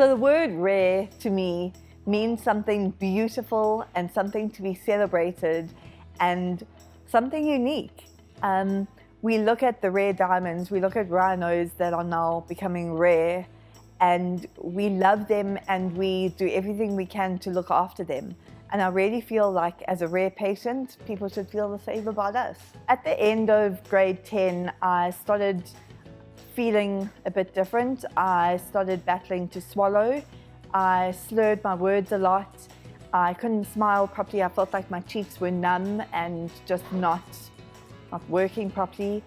So the word rare to me means something beautiful and something to be celebrated and something unique. We look at the rare diamonds, we look at rhinos that are now becoming rare, and we love them and we do everything we can to look after them. And I really feel like as a rare patient, people should feel the same about us. At the end of grade 10, I started feeling a bit different. I started battling to swallow. I slurred my words a lot. I couldn't smile properly. I felt like my cheeks were numb and just not working properly.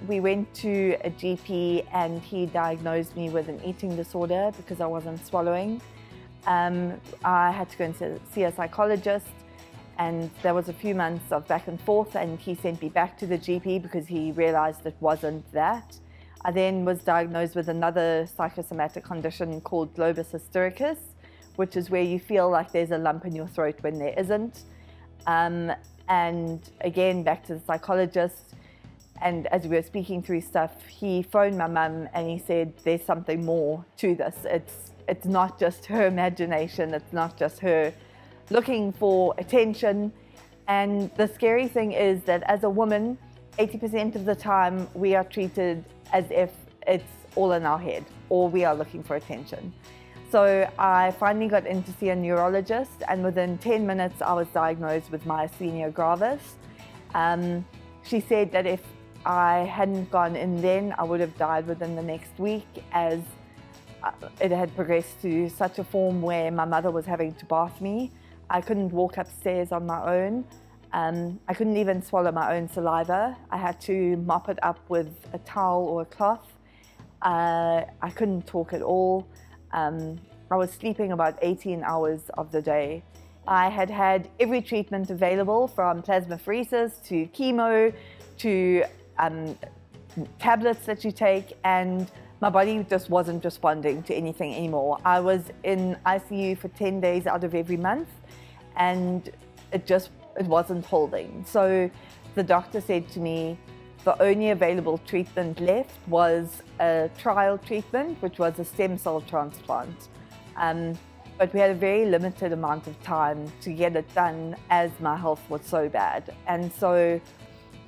We went to a GP and he diagnosed me with an eating disorder because I wasn't swallowing. I had to go and see a psychologist, and there was a few months of back and forth, and he sent me back to the GP because he realized it wasn't that. I then was diagnosed with another psychosomatic condition called globus hystericus, which is where you feel like there's a lump in your throat when there isn't. And again, back to the psychologist. And as we were speaking through stuff, he phoned my mum and he said, there's something more to this. It's not just her imagination. It's not just her looking for attention. And the scary thing is that as a woman, 80% of the time we are treated as if it's all in our head or we are looking for attention. So I finally got in to see a neurologist, and within 10 minutes I was diagnosed with myasthenia gravis. She said that if I hadn't gone in then, I would have died within the next week, as it had progressed to such a form where my mother was having to bath me. I couldn't walk upstairs on my own. I couldn't even swallow my own saliva. I had to mop it up with a towel or a cloth. I couldn't talk at all. I was sleeping about 18 hours of the day. I had had every treatment available, from plasmapheresis to chemo to tablets that you take, and my body just wasn't responding to anything anymore. I was in ICU for 10 days out of every month, and it wasn't holding. So the doctor said to me, the only available treatment left was a trial treatment, which was a stem cell transplant. But we had a very limited amount of time to get it done, as my health was so bad. And so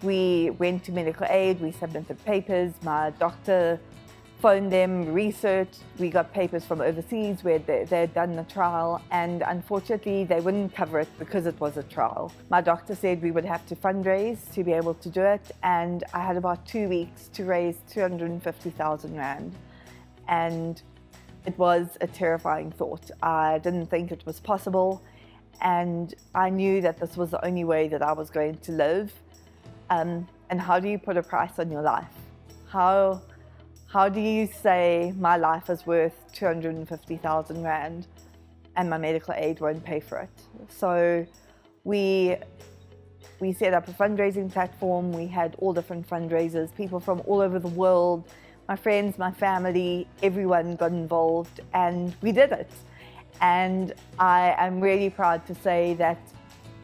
we went to medical aid, we submitted papers, my doctor phoned them, researched, we got papers from overseas where they had done the trial, and unfortunately they wouldn't cover it because it was a trial. My doctor said we would have to fundraise to be able to do it, and I had about 2 weeks to raise 250,000 Rand. And it was a terrifying thought. I didn't think it was possible, and I knew that this was the only way that I was going to live. And how do you put a price on your life? How do you say my life is worth 250,000 Rand and my medical aid won't pay for it? So we set up a fundraising platform. We had all different fundraisers, people from all over the world, my friends, my family, everyone got involved, and we did it. And I am really proud to say that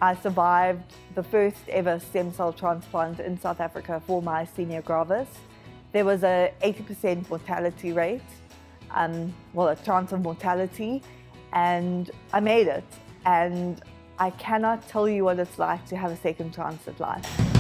I survived the first ever stem cell transplant in South Africa for myasthenia gravis. There was a 80% mortality rate, a chance of mortality, and I made it. And I cannot tell you what it's like to have a second chance at life.